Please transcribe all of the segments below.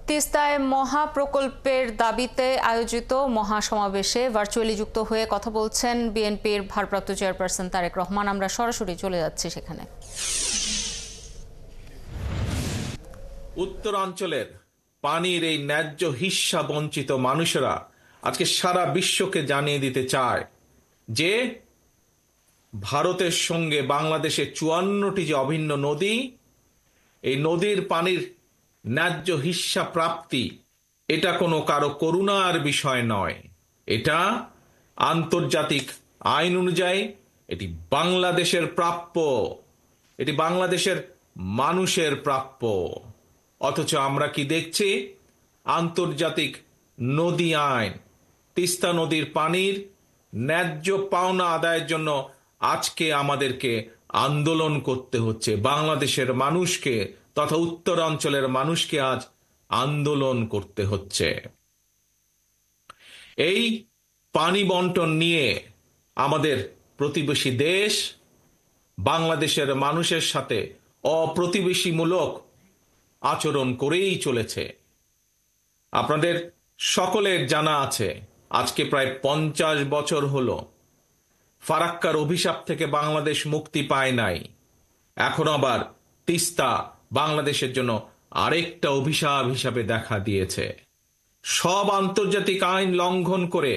তিস্তায় মহাপ্রকল্পের দাবিতে আয়োজিত মহাসমাবেশে ভার্চুয়ালি যুক্ত হয়ে কথা বলছেন বিএনপির ভারপ্রাপ্ত চেয়ারপারসন তারেক রহমান। আমরা সরাসরি চলে যাচ্ছি সেখানে। উত্তরাঞ্চলের পানির এই ন্যায্য হিস্সা বঞ্চিত মানুষেরা আজকে সারা বিশ্বকে জানিয়ে দিতে চায় যে ভারতের সঙ্গে বাংলাদেশের 54টি যে অভিন্ন নদী, এই নদীর পানির ন্যায্য হিস্সা প্রাপ্তি এটা কোনো কারো করুণার বিষয় নয়। এটা আন্তর্জাতিক আইন অনুযায়ী এটি বাংলাদেশের প্রাপ্য, এটি বাংলাদেশের মানুষের প্রাপ্য। অথচ আমরা কি দেখছি? আন্তর্জাতিক নদী আইন, তিস্তা নদীর পানির ন্যায্য পাওনা আদায়ের জন্য আজকে আমাদেরকে আন্দোলন করতে হচ্ছে। বাংলাদেশের মানুষকে তথা উত্তরাঞ্চলের মানুষকে আজ আন্দোলন করতে হচ্ছে। এই পানি বন্টন নিয়ে আমাদের প্রতিবেশী দেশ বাংলাদেশের মানুষের সাথে অপ্রতিবেশীমূলক আচরণ করেই চলেছে। আপনাদের সকলের জানা আছে, আজকে প্রায় 50 বছর হলো ফারাক্কার অভিশাপ থেকে বাংলাদেশ মুক্তি পায় নাই। এখন আবার তিস্তা বাংলাদেশের জন্য আরেকটা অভিশাপ হিসাবে দেখা দিয়েছে। সব আন্তর্জাতিক আইন লঙ্ঘন করে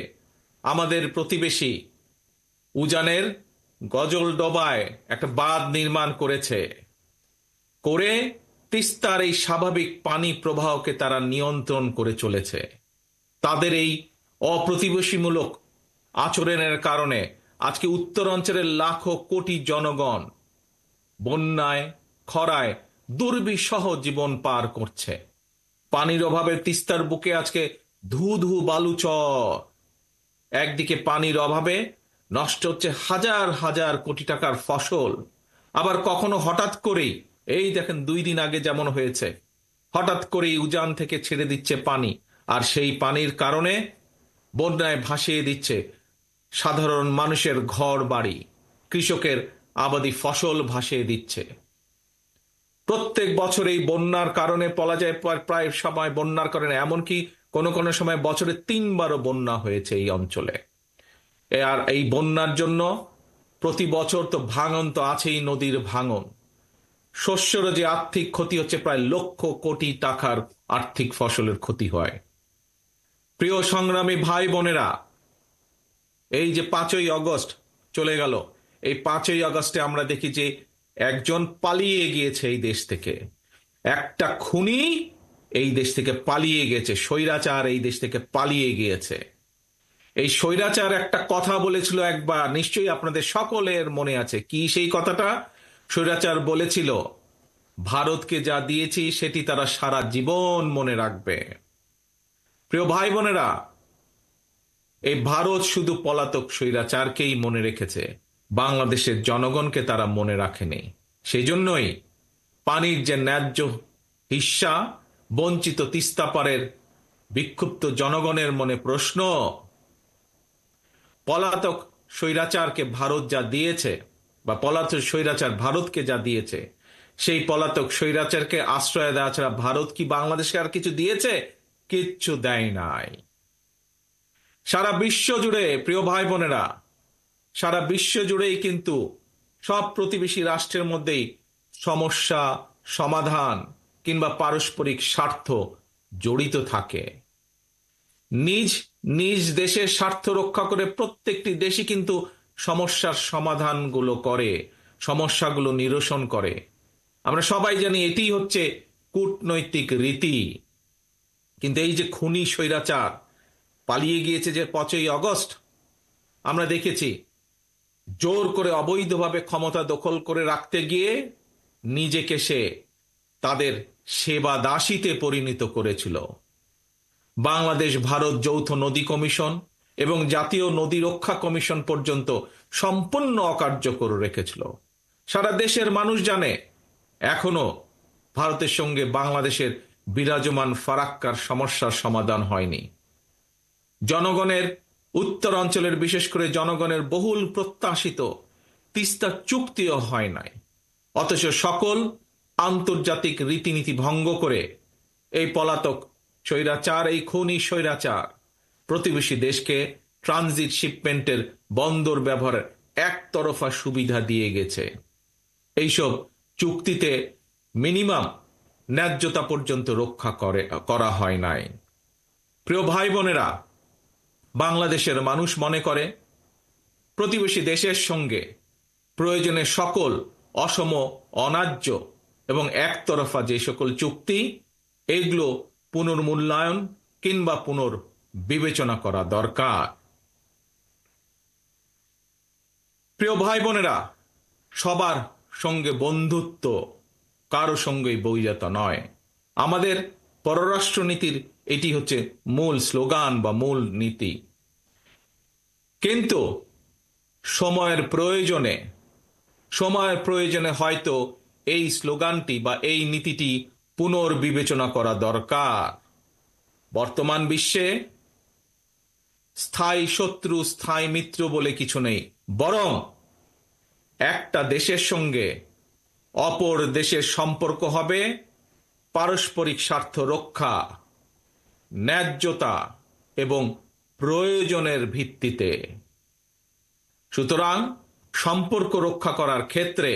আমাদের প্রতিবেশী উজানের গজলডোবায় একটা বাঁধ নির্মাণ করেছে, করে তিস্তার এই স্বাভাবিক পানি প্রবাহকে তারা নিয়ন্ত্রণ করে চলেছে। তাদের এই অপ্রতিবেশীমূলক আচরণের কারণে আজকে উত্তরাঞ্চলের লাখো কোটি জনগণ বন্যায় খরায় দুর্বিষহ জীবন পার করছে। পানির অভাবে তিস্তার বুকে আজকে ধু ধু বালুচর। একদিকে পানির অভাবে নষ্ট হচ্ছে হাজার হাজার কোটি টাকার ফসল, আবার কখনো হঠাৎ করেই, এই দেখেন 2 দিন আগে যেমন হয়েছে, হঠাৎ করেই উজান থেকে ছেড়ে দিচ্ছে পানি, আর সেই পানির কারণে বন্যায় ভাসিয়ে দিচ্ছে সাধারণ মানুষের ঘর বাড়ি, কৃষকের আবাদি ফসল ভাসিয়ে দিচ্ছে। প্রত্যেক বছর এই বন্যার কারণে বলা যায় প্রায় সময় বন্যার কারণে এমনকি কোনো কোনো সময় বছরে 3 বারও বন্যা হয়েছে এই অঞ্চলে। আর এই বন্যার জন্য প্রতি বছর তো ভাঙন তো আছেই, নদীর ভাঙন, শস্যেরও যে আর্থিক ক্ষতি হচ্ছে, প্রায় লক্ষ কোটি টাকার আর্থিক ফসলের ক্ষতি হয়। প্রিয় সংগ্রামী ভাই বোনেরা, এই যে 5ই আগস্ট চলে গেল, এই 5ই আগস্টে আমরা দেখি যে একজন পালিয়ে গিয়েছে এই দেশ থেকে, একটা খুনি এই দেশ থেকে পালিয়ে গেছে, স্বৈরাচার এই দেশ থেকে পালিয়ে গিয়েছে। এই স্বৈরাচার একটা কথা বলেছিল একবার, নিশ্চয়ই আপনাদের সকলের মনে আছে। কি সেই কথাটা? স্বৈরাচার বলেছিল, ভারতকে যা দিয়েছি সেটি তারা সারা জীবন মনে রাখবে। প্রিয় ভাই বোনেরা, এই ভারত শুধু পলাতক স্বৈরাচারকেই মনে রেখেছে, বাংলাদেশের জনগণকে তারা মনে রাখেনি। সেই জন্যই পানির যে ন্যায্য হিস্সা বঞ্চিত তিস্তা পারের বিক্ষুব্ধ জনগণের মনে প্রশ্ন, পলাতক স্বৈরাচারকে ভারত যা দিয়েছে, বা পলাতক স্বৈরাচার ভারতকে যা দিয়েছে, সেই পলাতক স্বৈরাচারকে আশ্রয় দেওয়া ছাড়া ভারত কি বাংলাদেশকে আর কিছু দিয়েছে? কিচ্ছু দেয় নাই। সারা বিশ্ব জুড়ে, প্রিয় ভাই বোনেরা, সারা বিশ্ব জুড়েই কিন্তু সব প্রতিবেশী রাষ্ট্রের মধ্যেই সমস্যা সমাধান কিংবা পারস্পরিক স্বার্থ জড়িত থাকে। নিজ নিজ দেশের স্বার্থ রক্ষা করে প্রত্যেকটি দেশই কিন্তু সমস্যার সমাধানগুলো করে, সমস্যাগুলো নিরসন করে। আমরা সবাই জানি এটি হচ্ছে কূটনৈতিক রীতি। কিন্তু এই যে খুনি স্বৈরাচার পালিয়ে গিয়েছে যে 5ই আগস্ট, আমরা দেখেছি জোর করে অবৈধভাবে ক্ষমতা দখল করে রাখতে গিয়ে নিজেকে সে তাদের সেবা দাসীতে পরিণত করেছিল। বাংলাদেশ ভারত যৌথ নদী কমিশন এবং জাতীয় নদী রক্ষা কমিশন পর্যন্ত সম্পূর্ণ অকার্যকর রেখেছিল। সারা দেশের মানুষ জানে এখনো ভারতের সঙ্গে বাংলাদেশের বিরাজমান ফারাক্কার সমস্যার সমাধান হয়নি। জনগণের, উত্তরাঞ্চলের বিশেষ করে জনগণের বহুল প্রত্যাশিত তিস্তা চুক্তিও হয় নাই। অথচ সকল আন্তর্জাতিক রীতিনীতি ভঙ্গ করে এই পলাতক স্বৈরাচার, এই খুনি স্বৈরাচার প্রতিবেশী দেশকে ট্রানজিট শিপমেন্টের বন্দর ব্যবহারের একতরফা সুবিধা দিয়ে গেছে। এইসব চুক্তিতে মিনিমাম ন্যায্যতা পর্যন্ত রক্ষা করা হয় নাই। প্রিয় ভাই বোনেরা, বাংলাদেশের মানুষ মনে করে প্রতিবেশী দেশের সঙ্গে প্রয়োজনে সকল অসম, অন্যায্য এবং একতরফা যে সকল চুক্তি, এগুলো পুনর্মূল্যায়ন কিংবা পুনর্বিবেচনা করা দরকার। প্রিয় ভাই বোনেরা, সবার সঙ্গে বন্ধুত্ব, কারো সঙ্গেই বৈরতা নয়। আমাদের পররাষ্ট্রনীতির এটি হচ্ছে মূল স্লোগান বা মূল নীতি। কিন্তু সময়ের প্রয়োজনে হয়তো এই স্লোগানটি বা এই নীতিটি পুনর্বিবেচনা করা দরকার। বর্তমান বিশ্বে স্থায়ী শত্রু, স্থায়ী মিত্র বলে কিছু নেই, বরং একটা দেশের সঙ্গে অপর দেশের সম্পর্ক হবে পারস্পরিক স্বার্থ রক্ষা, ন্যায্যতা এবং প্রয়োজনের ভিত্তিতে। সুতরাং সম্পর্ক রক্ষা করার ক্ষেত্রে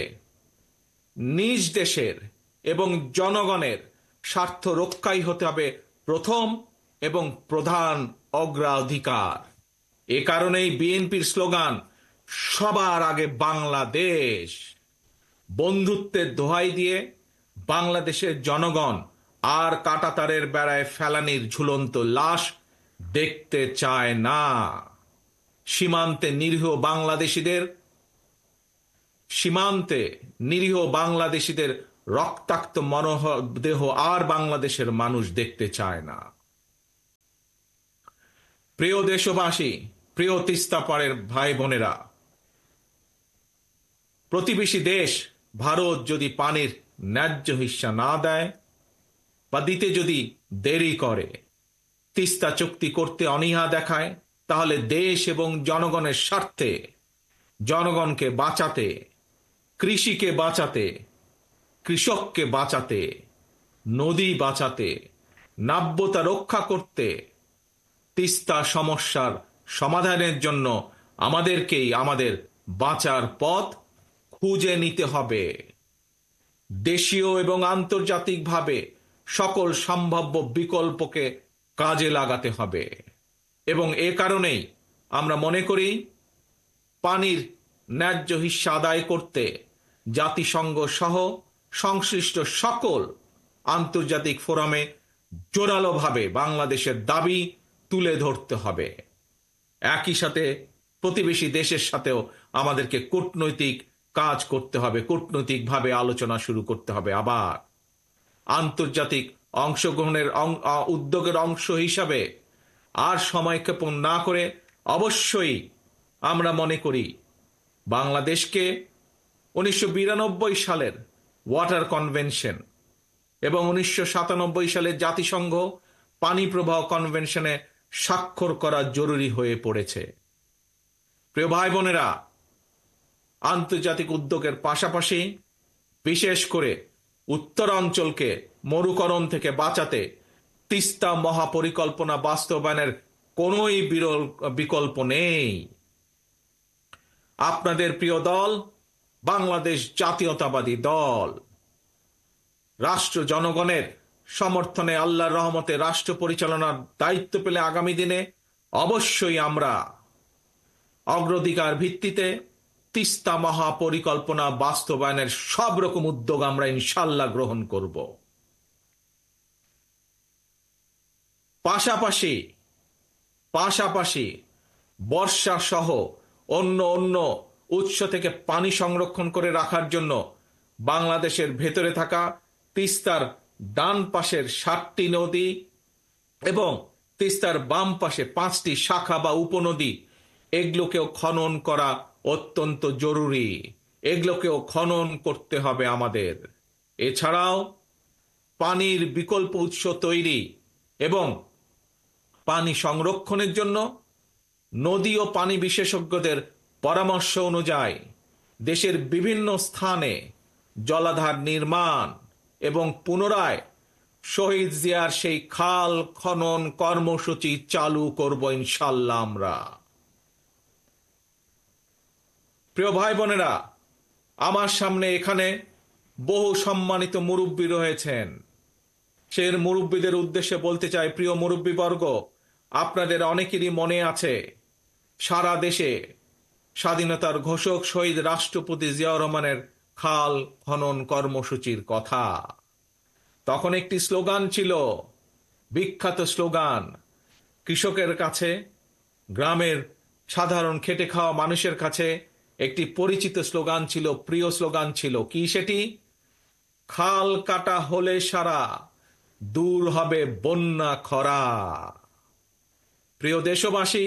নিজ দেশের এবং জনগণের স্বার্থ রক্ষাই হতে হবে প্রথম এবং প্রধান অগ্রাধিকার। এ কারণেই বিএনপির স্লোগান সবার আগে বাংলাদেশ। বন্ধুত্বের দোহাই দিয়ে বাংলাদেশের জনগণ আর কাঁটাতারের বেড়ায় ফেলানির ঝুলন্ত লাশ দেখতে চায় না। সীমান্তে নিরীহ বাংলাদেশিদের রক্তাক্ত মরদেহ আর বাংলাদেশের মানুষ দেখতে চায় না। প্রিয় দেশবাসী, প্রিয় তিস্তা পাড়ের ভাই বোনেরা, প্রতিবেশী দেশ ভারত যদি পানির ন্যায্য হিস্সা না দেয় বা দিতে যদি দেরি করে, তিস্তা চুক্তি করতে অনীহা দেখায়, তাহলে দেশ এবং জনগণের স্বার্থে, জনগণকে বাঁচাতে, কৃষিকে বাঁচাতে, কৃষককে বাঁচাতে, নদী বাঁচাতে, নাব্যতা রক্ষা করতে, তিস্তা সমস্যার সমাধানের জন্য আমাদেরকেই আমাদের বাঁচার পথ খুঁজে নিতে হবে। দেশীয় এবং আন্তর্জাতিকভাবে সকল সম্ভাব্য বিকল্পকে কাজে লাগাতে হবে। এবং এ কারণেই আমরা মনে করি পানির ন্যায্য হিস্সা আদায় করতে জাতিসংঘ সহ সংশ্লিষ্ট সকল আন্তর্জাতিক ফোরামে জোরালোভাবে বাংলাদেশের দাবি তুলে ধরতে হবে। একই সাথে প্রতিবেশী দেশের সাথেও আমাদেরকে কূটনৈতিক কাজ করতে হবে, কূটনৈতিকভাবে আলোচনা শুরু করতে হবে। আবার আন্তর্জাতিক অংশগ্রহণের উদ্যোগের অংশ হিসাবে আর সময়ক্ষেপণ না করে অবশ্যই আমরা মনে করি বাংলাদেশকে 1992 সালের ওয়াটার কনভেনশন এবং 1997 সালের জাতিসংঘ পানি প্রবাহ কনভেনশনে স্বাক্ষর করা জরুরি হয়ে পড়েছে। প্রিয় ভাই বোনেরা, আন্তর্জাতিক উদ্যোগের পাশাপাশি বিশেষ করে উত্তরাঞ্চলকে মরুকরণ থেকে বাঁচাতে তিস্তা মহাপরিকল্পনা বাস্তবায়নের কোনোই বিকল্প নেই। আপনাদের প্রিয় দল বাংলাদেশ জাতীয়তাবাদী দল রাষ্ট্র জনগণের সমর্থনে আল্লাহর রহমতে রাষ্ট্র পরিচালনার দায়িত্ব পেলে আগামী দিনে অবশ্যই আমরা অগ্রাধিকার ভিত্তিতে তিস্তা মহাপরিকল্পনা বাস্তবায়নের সব রকম উদ্যোগ আমরা ইনশাল্লাহ গ্রহণ করব। পাশাপাশি বর্ষা সহ অন্য উৎস থেকে পানি সংরক্ষণ করে রাখার জন্য বাংলাদেশের ভেতরে থাকা তিস্তার ডান পাশের 7টি নদী এবং তিস্তার বাম পাশে 5টি শাখা বা উপনদী, এগুলোকেও খনন করা অত্যন্ত জরুরি। এগুলোকেও খনন করতে হবে আমাদের। এছাড়াও পানির বিকল্প উৎস তৈরি এবং পানি সংরক্ষণের জন্য নদী ও পানি বিশেষজ্ঞদের পরামর্শ অনুযায়ী দেশের বিভিন্ন স্থানে জলাধার নির্মাণ এবং পুনরায় শহীদ জিয়ার সেই খাল খনন কর্মসূচি চালু করব ইনশাল্লাহ আমরা। প্রিয় ভাই বোনেরা, আমার সামনে এখানে বহু সম্মানিত মুরব্বী রয়েছেন। সেই মুরব্বীদের উদ্দেশ্যে বলতে চাই, প্রিয় মুরব্বীবর্গ, আপনাদের অনেকেরই মনে আছে সারা দেশে স্বাধীনতার ঘোষক শহীদ রাষ্ট্রপতি জিয়াউর রহমানের খাল খনন কর্মসূচির কথা। তখন একটি স্লোগান ছিল, বিখ্যাত স্লোগান, কৃষকের কাছে, গ্রামের সাধারণ খেটে খাওয়া মানুষের কাছে একটি পরিচিত স্লোগান ছিল, প্রিয় স্লোগান ছিল। কি সেটি? খাল কাটা হলে সারা, দূর হবে বন্যা খরা। প্রিয় দেশবাসী,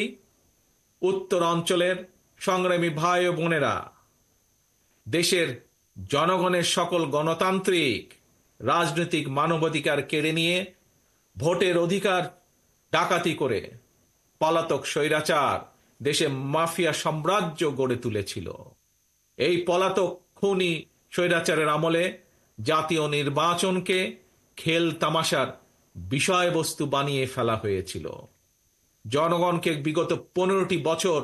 উত্তর অঞ্চলের সংগ্রামী ভাই ও বোনেরা, দেশের জনগণের সকল গণতান্ত্রিক রাজনৈতিক মানবাধিকার কেড়ে নিয়ে ভোটের অধিকার ডাকাতি করে পলাতক স্বৈরাচার দেশে মাফিয়া সাম্রাজ্য গড়ে তুলেছিল। এই পলাতক খুনি স্বৈরাচারের আমলে জাতীয় নির্বাচনকে খেল তামাশার বিষয়বস্তু বানিয়ে ফেলা হয়েছিল। জনগণকে বিগত 15টি বছর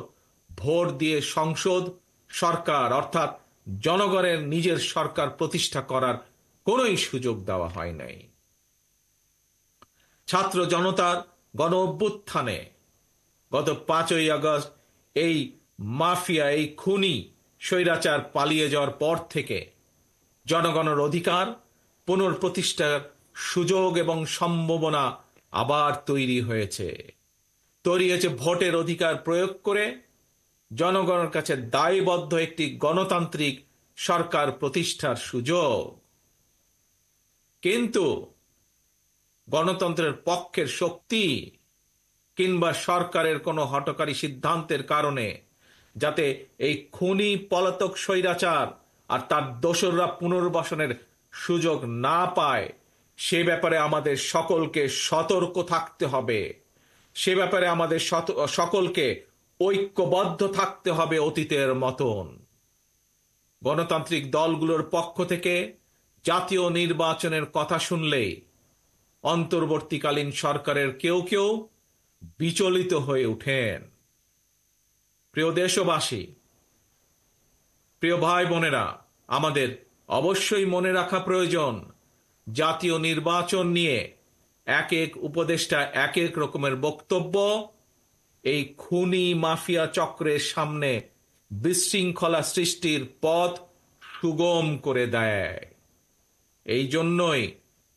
ভোট দিয়ে সংসদ সরকার অর্থাৎ জনগণের নিজের সরকার প্রতিষ্ঠা করার কোনোই সুযোগ দেওয়া হয় নাই। ছাত্র জনতার গণ অভ্যুত্থানে গত 5ই আগস্ট এই মাফিয়া, এই খুনি স্বৈরাচার পালিয়ে যাওয়ার পর থেকে জনগণের অধিকার পুনঃপ্রতিষ্ঠার সুযোগ এবং সম্ভাবনা আবার তৈরি হয়েছে। ভোটের অধিকার প্রয়োগ করে জনগণের কাছে দায়বদ্ধ একটি গণতান্ত্রিক সরকার প্রতিষ্ঠার সুযোগ। কিন্তু গণতন্ত্রের পক্ষের শক্তি কিংবা সরকারের কোনো হঠকারী সিদ্ধান্তের কারণে যাতে এই খুনি পলাতক স্বৈরাচার আর তার দোসররা পুনর্বাসনের সুযোগ না পায়, সে ব্যাপারে আমাদের সকলকে সতর্ক থাকতে হবে। সে ব্যাপারে আমাদের সকলকে ঐক্যবদ্ধ থাকতে হবে অতীতের মতন। গণতান্ত্রিক দলগুলোর পক্ষ থেকে জাতীয় নির্বাচনের কথা শুনলেই অন্তর্বর্তীকালীন সরকারের কেউ কেউ বিচলিত হয়ে ওঠেন। প্রিয় দেশবাসী, প্রিয় ভাই বোনেরা, আমাদের অবশ্যই মনে রাখা প্রয়োজন, জাতীয় নির্বাচন নিয়ে এক এক উপদেষ্টা এক এক রকমের বক্তব্য এই খুনি মাফিয়া চক্রের সামনে বিশৃঙ্খলা সৃষ্টির পথ সুগম করে দেয়। এই জন্যই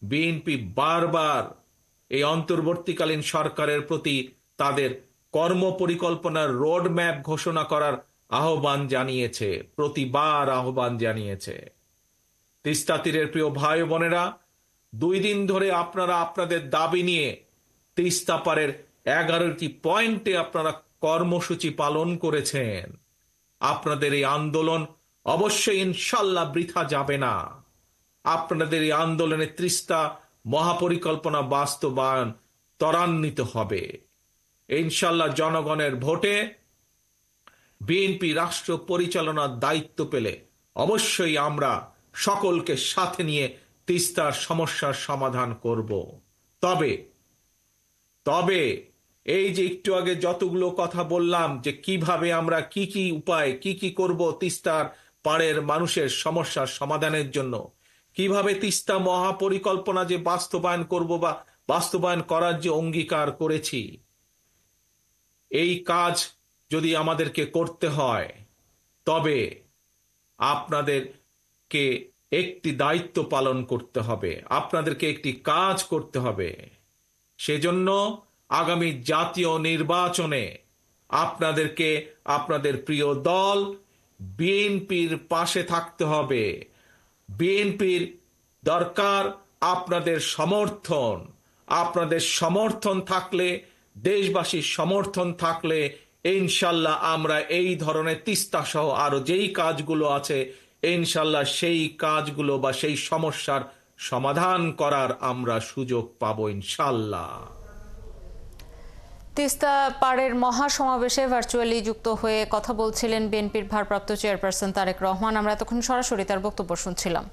বিএনপি বারবার এই অন্তর্বর্তীকালীন সরকারের প্রতি তাদের কর্মপরিকল্পনার রোডম্যাপ ঘোষণা করার আহ্বান জানিয়েছে, প্রতিবার আহ্বান জানিয়েছে। তিস্তা তীরের প্রিয় ভাই বোনেরা, 2 দিন ধরে আপনারা আপনাদের দাবি নিয়ে তিস্তা পারের 11টি পয়েন্টে আপনারা কর্মসূচি পালন করেছেন। আপনাদের এই আন্দোলন অবশ্যই ইনশাল্লাহ বৃথা যাবে না। আপনাদের এই আন্দোলনে তিস্তা মহাপরিকল্পনা বাস্তবায়ন ত্বরান্বিত হবে ইনশাল্লাহ। জনগণের ভোটে বিএনপি রাষ্ট্র পরিচালনার দায়িত্ব পেলে অবশ্যই আমরা সকলকে সাথে নিয়ে তিস্তার সমস্যার সমাধান করব। তবে এই যে একটু আগে যতগুলো কথা বললাম, যে কিভাবে আমরা কি কি উপায় কি করব তিস্তার পাড়ের মানুষের সমস্যার সমাধানের জন্য, কিভাবে তিস্তা মহাপরিকল্পনা যে বাস্তবায়ন করব বা বাস্তবায়ন করার যে অঙ্গীকার করেছি, এই কাজ যদি আমাদেরকে করতে হয় তবে আপনাদেরকে একটি দায়িত্ব পালন করতে হবে, আপনাদেরকে একটি কাজ করতে হবে। সেজন্য আগামী জাতীয় নির্বাচনে আপনাদেরকে আপনাদের প্রিয় দল বিএনপির পাশে থাকতে হবে। বিএনপির দরকার আপনাদের সমর্থন। আপনাদের সমর্থন থাকলে, দেশবাসীর সমর্থন থাকলে ইনশাল্লাহ আমরা এই ধরনের তিস্তা সহ আরো যেই কাজগুলো আছে ইনশাল্লাহ সেই কাজগুলো বা সেই সমস্যার সমাধান করার আমরা সুযোগ পাবো ইনশাল্লাহ। তিস্তা পাড়ের মহাসমাবেশে ভার্চুয়ালি যুক্ত হয়ে কথা বলছিলেন বিএনপির ভারপ্রাপ্ত চেয়ারপারসন তারেক রহমান। আমরা এতক্ষণ সরাসরি তার বক্তব্য শুনছিলাম।